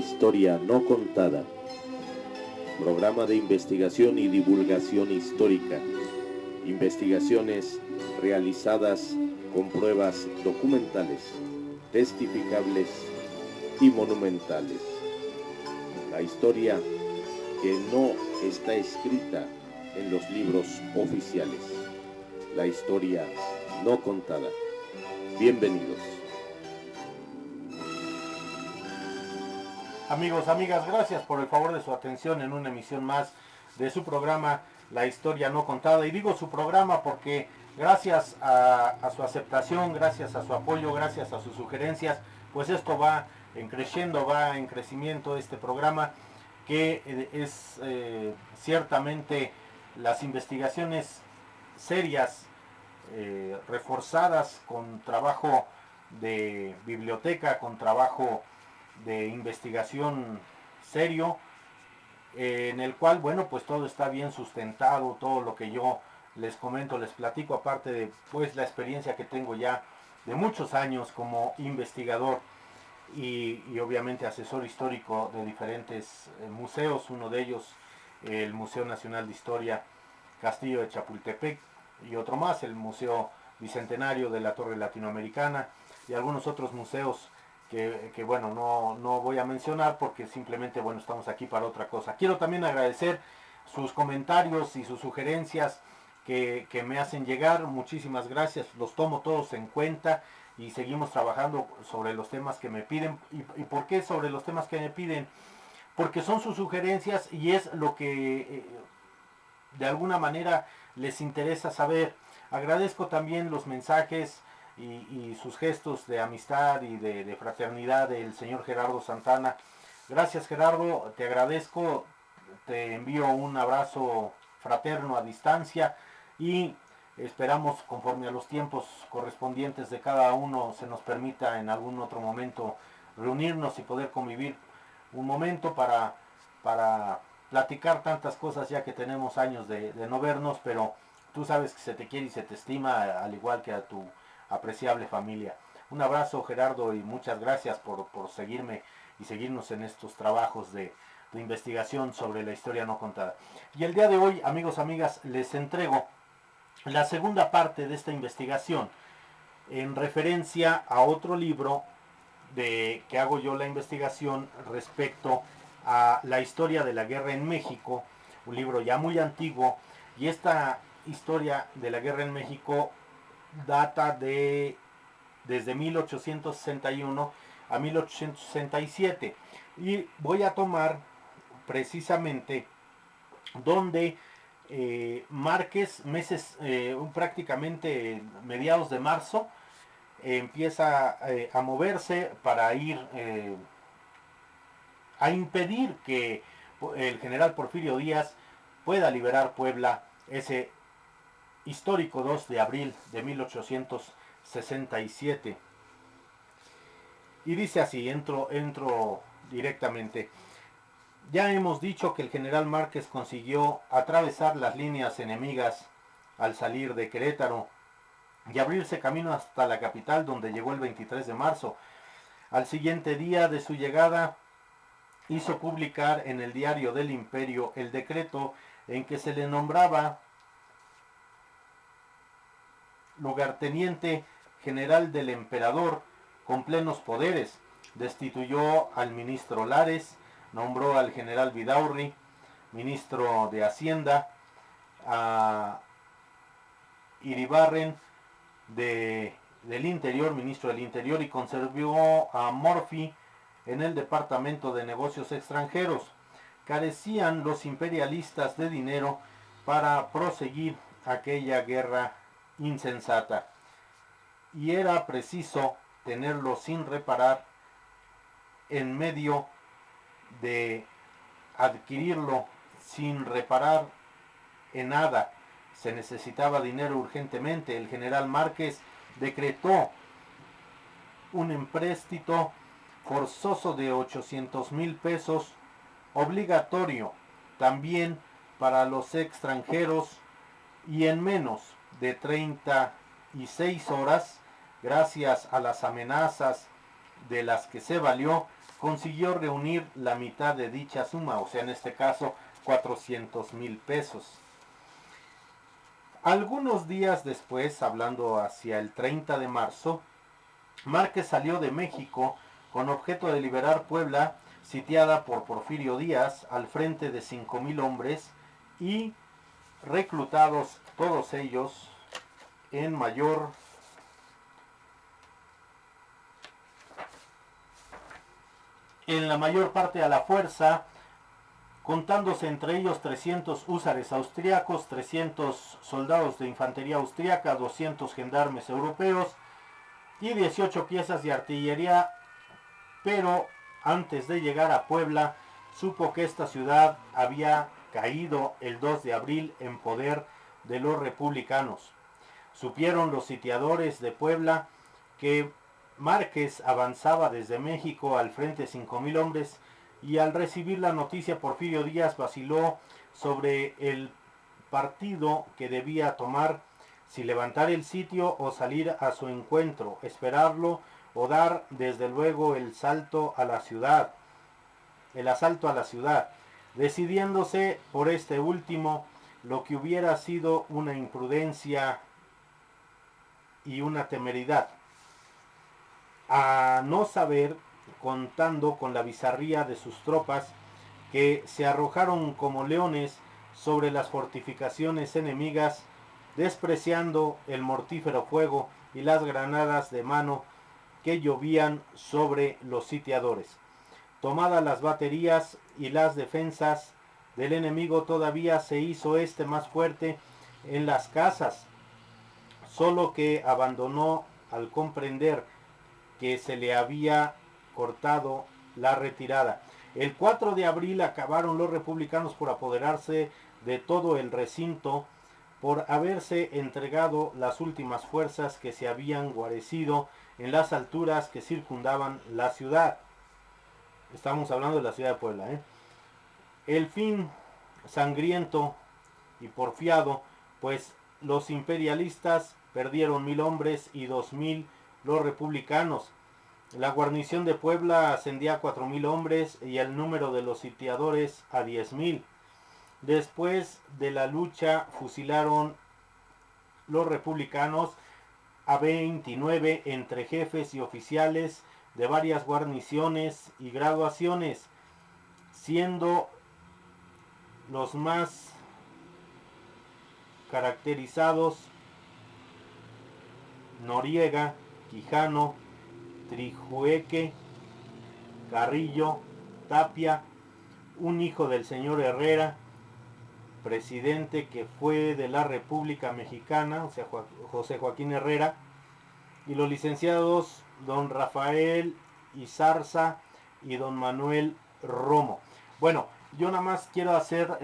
historia no contada. Programa de investigación y divulgación histórica. Investigaciones realizadas con pruebas documentales, testificables y monumentales. La historia que no está escrita en los libros oficiales. La historia no contada. Bienvenidos. Amigos, amigas, gracias por el favor de su atención en una emisión más de su programa La Historia No Contada. Y digo su programa porque gracias a su aceptación, gracias a su apoyo, gracias a sus sugerencias, pues esto va en creciendo, va en crecimiento este programa que es ciertamente las investigaciones serias, reforzadas con trabajo de biblioteca, con trabajo de investigación serio, en el cual, bueno, pues todo está bien sustentado, todo lo que yo les comento, les platico, aparte de pues la experiencia que tengo ya de muchos años como investigador y obviamente asesor histórico de diferentes museos, uno de ellos el Museo Nacional de Historia Castillo de Chapultepec y otro más, el Museo Bicentenario de la Torre Latinoamericana y algunos otros museos que bueno, no voy a mencionar porque simplemente, bueno, estamos aquí para otra cosa. Quiero también agradecer sus comentarios y sus sugerencias que me hacen llegar. Muchísimas gracias, los tomo todos en cuenta y seguimos trabajando sobre los temas que me piden. ¿Y por qué sobre los temas que me piden? Porque son sus sugerencias y es lo que de alguna manera les interesa saber. Agradezco también los mensajes y sus gestos de amistad y de fraternidad del señor Gerardo Santana. Gracias, Gerardo, te agradezco, te envío un abrazo fraterno a distancia y esperamos, conforme a los tiempos correspondientes de cada uno, se nos permita en algún otro momento reunirnos y poder convivir un momento para platicar tantas cosas, ya que tenemos años de no vernos, pero tú sabes que se te quiere y se te estima, al igual que a tu apreciable familia. Un abrazo, Gerardo, y muchas gracias por seguirme y seguirnos en estos trabajos de investigación sobre la historia no contada. Y el día de hoy, amigos, amigas, les entrego la segunda parte de esta investigación en referencia a otro libro de que hago yo la investigación respecto a la historia de la guerra en México, un libro ya muy antiguo, y esta historia de la guerra en México data de desde 1861 a 1867 y voy a tomar precisamente donde Márquez, meses, prácticamente mediados de marzo, empieza a moverse para ir a impedir que el general Porfirio Díaz pueda liberar Puebla ese histórico 2 de abril de 1867. Y dice así, entro directamente. Ya hemos dicho que el general Márquez consiguió atravesar las líneas enemigas al salir de Querétaro y abrirse camino hasta la capital, donde llegó el 23 de marzo. Al siguiente día de su llegada, hizo publicar en el diario del Imperio el decreto en que se le nombraba lugarteniente general del emperador con plenos poderes. Destituyó al ministro Lares, nombró al general Vidaurri ministro de Hacienda, a Iribarren del Interior, ministro del Interior, y conservó a Morphy en el Departamento de Negocios Extranjeros. Carecían los imperialistas de dinero para proseguir aquella guerra insensata, y era preciso tenerlo sin reparar en medio de adquirirlo sin reparar en nada. Se necesitaba dinero urgentemente. El general Márquez decretó un empréstito forzoso de 800,000 pesos, obligatorio también para los extranjeros, y en menos de 36 horas, gracias a las amenazas de las que se valió, consiguió reunir la mitad de dicha suma, o sea, en este caso 400,000 pesos. Algunos días después, hablando hacia el 30 de marzo, Márquez salió de México con objeto de liberar Puebla, sitiada por Porfirio Díaz, al frente de 5,000 hombres y reclutados todos ellos en la mayor parte a la fuerza, contándose entre ellos 300 húsares austriacos, 300 soldados de infantería austriaca, 200 gendarmes europeos y 18 piezas de artillería, pero antes de llegar a Puebla, supo que esta ciudad había caído el 2 de abril en poder de los republicanos. Supieron los sitiadores de Puebla que Márquez avanzaba desde México al frente 5,000 hombres, y al recibir la noticia Porfirio Díaz vaciló sobre el partido que debía tomar, si levantar el sitio o salir a su encuentro, esperarlo o dar desde luego el asalto a la ciudad, decidiéndose por este último, lo que hubiera sido una imprudencia y una temeridad, a no saber, contando con la bizarría de sus tropas, que se arrojaron como leones sobre las fortificaciones enemigas, despreciando el mortífero fuego y las granadas de mano que llovían sobre los sitiadores. Tomadas las baterías y las defensas del enemigo, todavía se hizo más fuerte en las casas, solo que abandonó al comprender que se le había cortado la retirada. El 4 de abril acabaron los republicanos por apoderarse de todo el recinto, por haberse entregado las últimas fuerzas que se habían guarecido en las alturas que circundaban la ciudad. Estamos hablando de la ciudad de Puebla. El fin sangriento y porfiado, pues los imperialistas perdieron 1,000 hombres y 2,000 los republicanos. La guarnición de Puebla ascendía a 4,000 hombres y el número de los sitiadores a 10,000. Después de la lucha fusilaron los republicanos a 29 entre jefes y oficiales de varias guarniciones y graduaciones, siendo los más caracterizados Noriega, Quijano, Trijueque, Carrillo, Tapia, un hijo del señor Herrera, presidente que fue de la República Mexicana, o sea, José Joaquín Herrera, y los licenciados don Rafael Izarza y don Manuel Romo. Bueno, yo nada más quiero hacer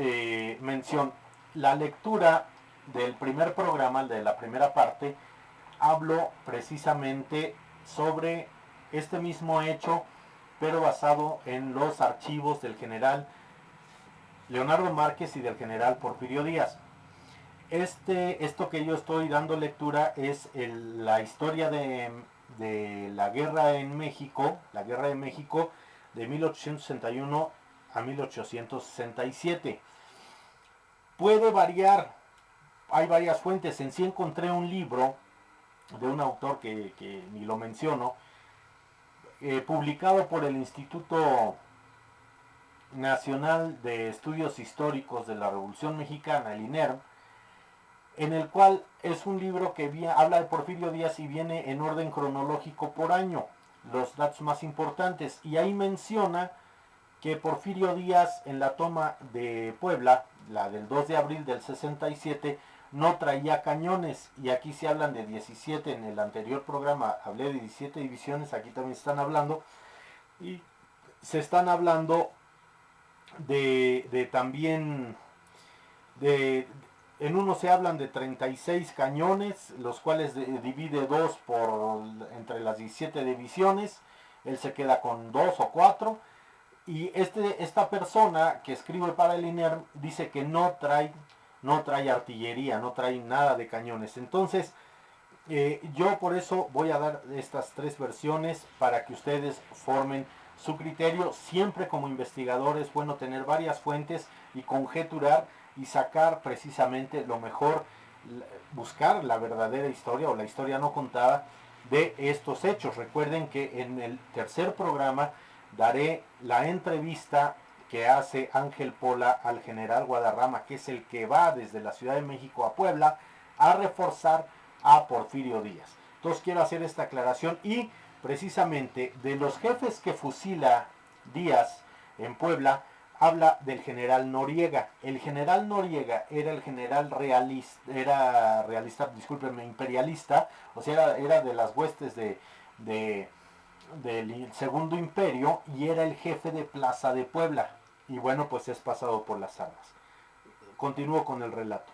mención. La lectura del primer programa, de la primera parte, hablo precisamente sobre este mismo hecho, pero basado en los archivos del general Leonardo Márquez y del general Porfirio Díaz. Esto que yo estoy dando lectura es la historia de la guerra en México, la guerra de México de 1861 a 1867. Puede variar, hay varias fuentes. En sí encontré un libro de un autor que ni lo menciono, publicado por el Instituto Nacional de Estudios Históricos de la Revolución Mexicana, el INERM, en el cual es un libro que habla de Porfirio Díaz y viene en orden cronológico por año, los datos más importantes, y ahí menciona que Porfirio Díaz en la toma de Puebla, la del 2 de abril del 67, no traía cañones, y aquí se hablan de 17, en el anterior programa hablé de 17 divisiones, aquí también se están hablando, y se están hablando también en uno se hablan de 36 cañones, los cuales divide entre las 17 divisiones, él se queda con 2 o 4, y esta persona que escribe para el INERM dice que no trae artillería, no trae nada de cañones. Entonces, yo por eso voy a dar estas tres versiones para que ustedes formen su criterio. Siempre como investigador es bueno tener varias fuentes y conjeturar y sacar precisamente lo mejor, buscar la verdadera historia o la historia no contada de estos hechos. Recuerden que en el tercer programa daré la entrevista que hace Ángel Pola al general Guadarrama, que es el que va desde la Ciudad de México a Puebla a reforzar a Porfirio Díaz. Entonces quiero hacer esta aclaración y precisamente de los jefes que fusila Díaz en Puebla, habla del general Noriega. El general Noriega era el general realista, discúlpenme, imperialista, o sea, era de las huestes del Segundo Imperio y era el jefe de Plaza de Puebla. Y bueno, pues es pasado por las armas. Continúo con el relato.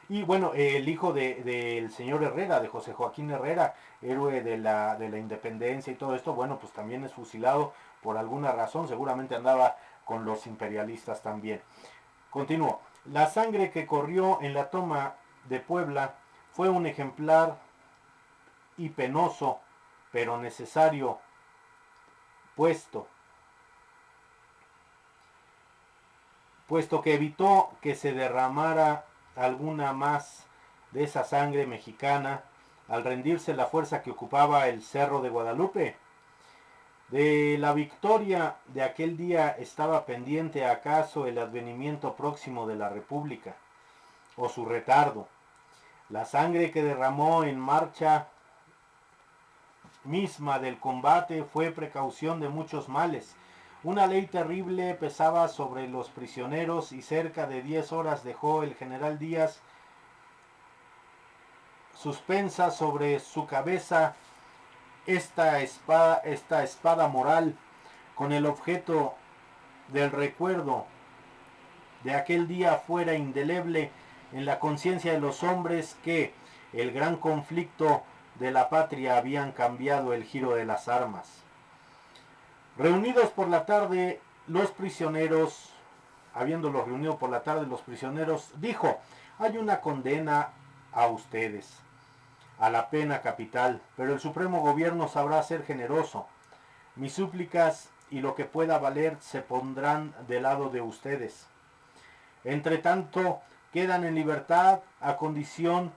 Y bueno, el hijo del señor Herrera, de José Joaquín Herrera, héroe de la independencia y todo esto, bueno, pues también es fusilado por alguna razón, seguramente andaba con los imperialistas también. Continúo. La sangre que corrió en la toma de Puebla fue un ejemplar y penoso, pero necesario, puesto que evitó que se derramara alguna más de esa sangre mexicana al rendirse la fuerza que ocupaba el Cerro de Guadalupe. De la victoria de aquel día estaba pendiente acaso el advenimiento próximo de la República, o su retardo. La sangre que derramó en marcha misma del combate fue precaución de muchos males. Una ley terrible pesaba sobre los prisioneros y cerca de 10 horas dejó el general Díaz suspensa sobre su cabeza esta espada moral con el objeto del recuerdo de aquel día fuera indeleble en la conciencia de los hombres que el gran conflicto de la patria habían cambiado el giro de las armas. Reunidos por la tarde, los prisioneros, habiéndolos reunido por la tarde, los prisioneros, dijo: hay una condena a ustedes, a la pena capital, pero el Supremo Gobierno sabrá ser generoso. Mis súplicas y lo que pueda valer se pondrán del lado de ustedes. Entre tanto, quedan en libertad a condición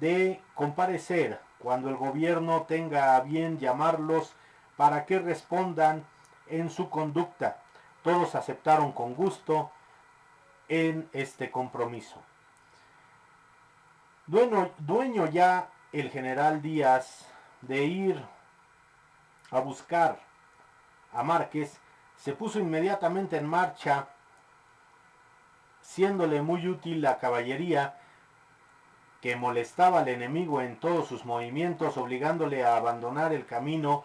de comparecer cuando el gobierno tenga a bien llamarlos para que respondan en su conducta. Todos aceptaron con gusto en este compromiso. Dueño ya el general Díaz de ir a buscar a Márquez, se puso inmediatamente en marcha, siéndole muy útil la caballería que molestaba al enemigo en todos sus movimientos, obligándole a abandonar el camino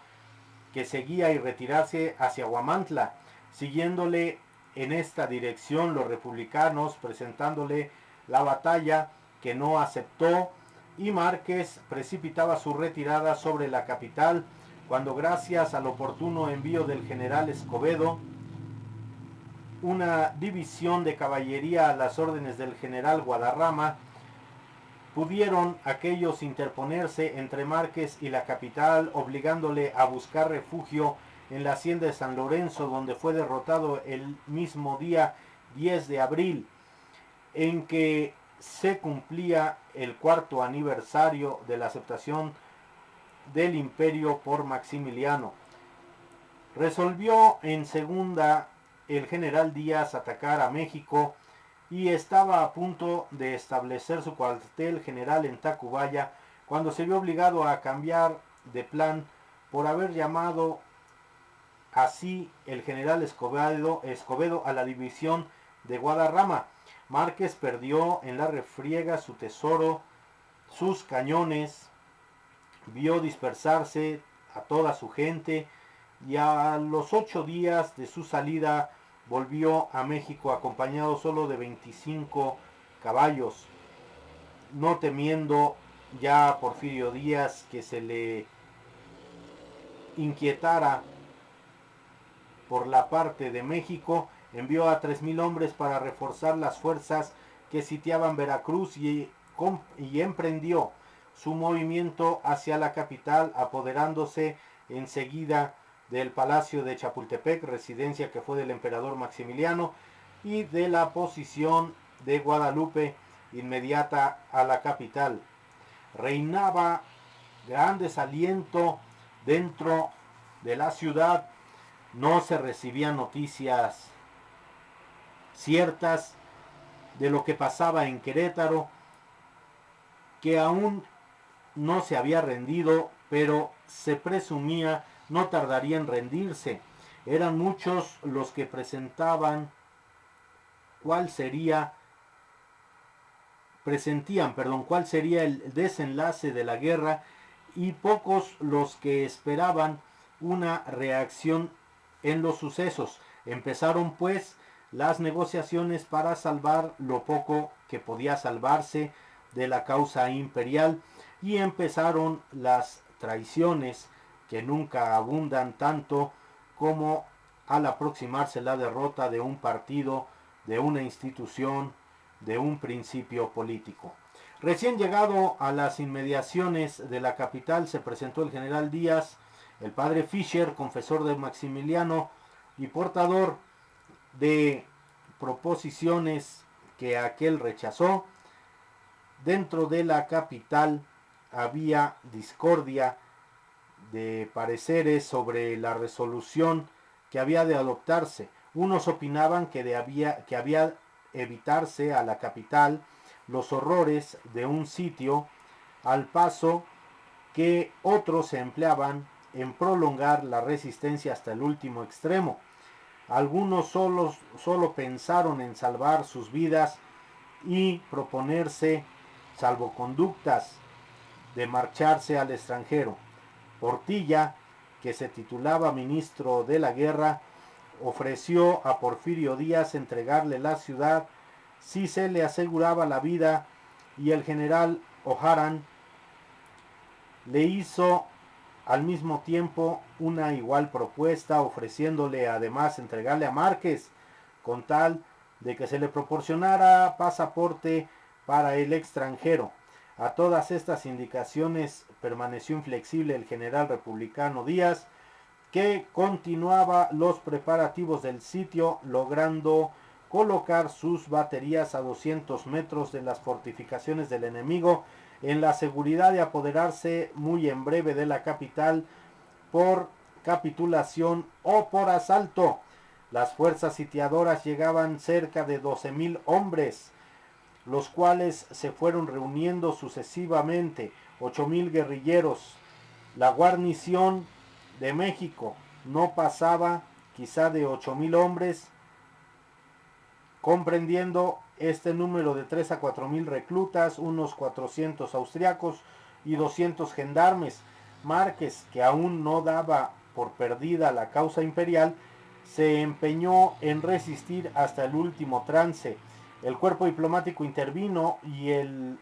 que seguía y retirarse hacia Huamantla, siguiéndole en esta dirección los republicanos, presentándole la batalla que no aceptó, y Márquez precipitaba su retirada sobre la capital, cuando gracias al oportuno envío del general Escobedo, una división de caballería a las órdenes del general Guadarrama, pudieron aquellos interponerse entre Márquez y la capital, obligándole a buscar refugio en la hacienda de San Lorenzo, donde fue derrotado el mismo día 10 de abril, en que se cumplía el 4º aniversario de la aceptación del imperio por Maximiliano. Resolvió en segunda el general Díaz atacar a México y estaba a punto de establecer su cuartel general en Tacubaya cuando se vio obligado a cambiar de plan por haber llamado así el general Escobedo a la división de Guadarrama. Márquez perdió en la refriega su tesoro, sus cañones, vio dispersarse a toda su gente y a los 8 días de su salida volvió a México acompañado solo de 25 caballos, no temiendo ya Porfirio Díaz que se le inquietara por la parte de México. Envió a 3,000 hombres para reforzar las fuerzas que sitiaban Veracruz y emprendió su movimiento hacia la capital, apoderándose enseguida del Palacio de Chapultepec, residencia que fue del emperador Maximiliano, y de la posición de Guadalupe, inmediata a la capital. Reinaba gran desaliento dentro de la ciudad, no se recibían noticias ciertas de lo que pasaba en Querétaro, que aún no se había rendido, pero se presumía no tardaría en rendirse. Eran muchos los que presentaban cuál sería el desenlace de la guerra, y pocos los que esperaban una reacción en los sucesos. Empezaron pues las negociaciones para salvar lo poco que podía salvarse de la causa imperial, y empezaron las traiciones que nunca abundan tanto como al aproximarse la derrota de un partido, de una institución, de un principio político. Recién llegado a las inmediaciones de la capital se presentó el general Díaz, el padre Fischer, confesor de Maximiliano y portador de proposiciones que aquel rechazó. Dentro de la capital había discordia de pareceres sobre la resolución que había de adoptarse. Unos opinaban que había evitarse a la capital los horrores de un sitio, al paso que otros se empleaban en prolongar la resistencia hasta el último extremo. Algunos solo pensaron en salvar sus vidas y proponerse salvoconductas de marcharse al extranjero. Portilla, que se titulaba ministro de la guerra, ofreció a Porfirio Díaz entregarle la ciudad si se le aseguraba la vida, y el general O'Haran le hizo al mismo tiempo una igual propuesta, ofreciéndole además entregarle a Márquez con tal de que se le proporcionara pasaporte para el extranjero. A todas estas indicaciones permaneció inflexible el general republicano Díaz, que continuaba los preparativos del sitio, logrando colocar sus baterías a 200 metros de las fortificaciones del enemigo, en la seguridad de apoderarse muy en breve de la capital por capitulación o por asalto. Las fuerzas sitiadoras llegaban cerca de 12,000 hombres, los cuales se fueron reuniendo sucesivamente, 8,000 guerrilleros. La guarnición de México no pasaba quizá de 8,000 hombres, comprendiendo este número de 3 a 4,000 reclutas, unos 400 austriacos y 200 gendarmes. Márquez, que aún no daba por perdida la causa imperial, se empeñó en resistir hasta el último trance. El cuerpo diplomático intervino y el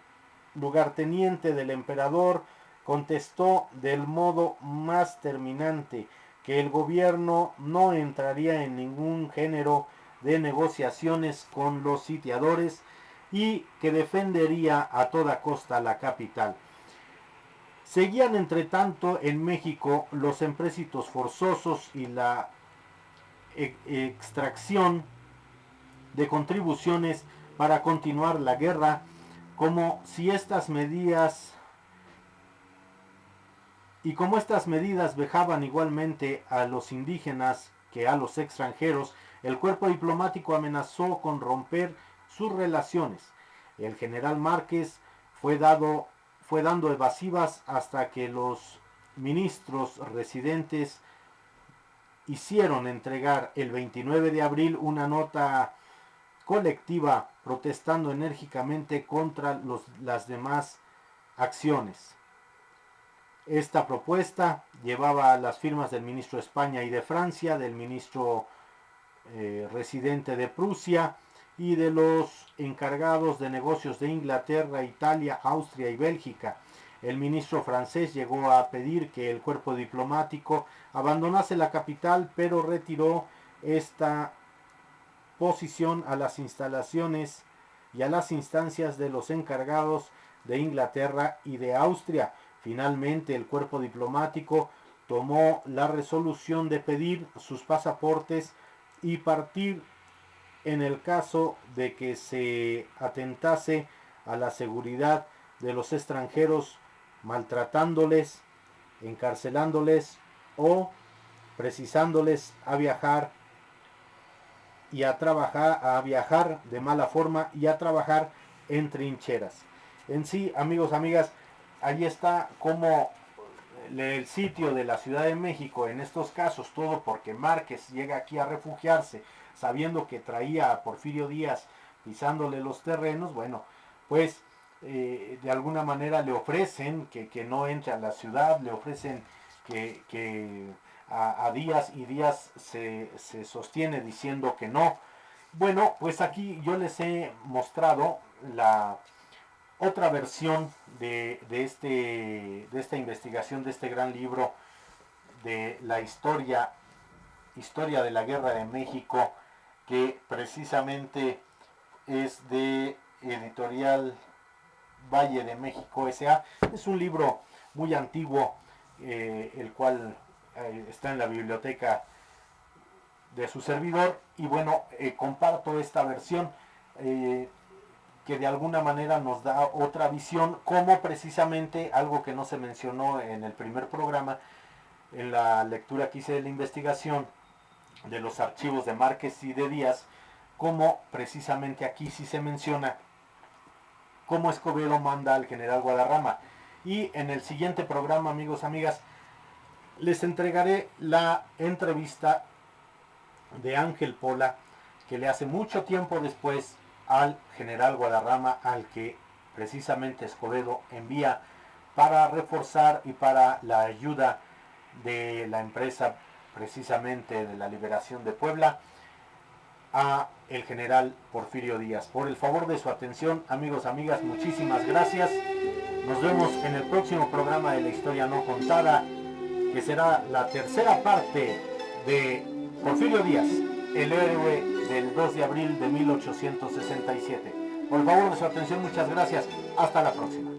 lugarteniente del emperador contestó del modo más terminante que el gobierno no entraría en ningún género de negociaciones con los sitiadores y que defendería a toda costa la capital. Seguían entre tanto en México los empréstitos forzosos y la extracción de contribuciones para continuar la guerra, como estas medidas vejaban igualmente a los indígenas que a los extranjeros. El cuerpo diplomático amenazó con romper sus relaciones. El general Márquez fue dando evasivas hasta que los ministros residentes hicieron entregar el 29 de abril una nota colectiva protestando enérgicamente contra las demás acciones. Esta propuesta llevaba las firmas del ministro de España y de Francia, del ministro residente de Prusia y de los encargados de negocios de Inglaterra, Italia, Austria y Bélgica. El ministro francés llegó a pedir que el cuerpo diplomático abandonase la capital, pero retiró esta posición a las instalaciones y a las instancias de los encargados de Inglaterra y de Austria. Finalmente, el cuerpo diplomático tomó la resolución de pedir sus pasaportes y partir en el caso de que se atentase a la seguridad de los extranjeros, maltratándoles, encarcelándoles o precisándoles a viajar y a trabajar, a viajar de mala forma y a trabajar en trincheras. En sí, amigos, amigas, ahí está como el sitio de la Ciudad de México en estos casos, todo porque Márquez llega aquí a refugiarse, sabiendo que traía a Porfirio Díaz pisándole los terrenos. Bueno, pues de alguna manera le ofrecen que no entre a la ciudad, le ofrecen que a Díaz, y Díaz se sostiene diciendo que no. Bueno, pues aquí yo les he mostrado la otra versión de esta investigación, de este gran libro de la historia de la Guerra de México, que precisamente es de Editorial Valle de México S.A. Es un libro muy antiguo, el cual está en la biblioteca de su servidor, y bueno, comparto esta versión que de alguna manera nos da otra visión, como precisamente algo que no se mencionó en el primer programa, en la lectura que hice de la investigación de los archivos de Márquez y de Díaz, como precisamente aquí sí se menciona cómo Escobedo manda al general Guadarrama. Y en el siguiente programa, amigos, amigas, les entregaré la entrevista de Ángel Pola, que le hace mucho tiempo después al general Guadarrama, al que precisamente Escobedo envía para reforzar y para la ayuda de la empresa precisamente de la liberación de Puebla, a el general Porfirio Díaz. Por el favor de su atención, amigos, amigas, muchísimas gracias. Nos vemos en el próximo programa de La Historia No Contada, que será la tercera parte de Porfirio Díaz, el héroe del 2 de abril de 1867. Por el favor de su atención, muchas gracias. Hasta la próxima.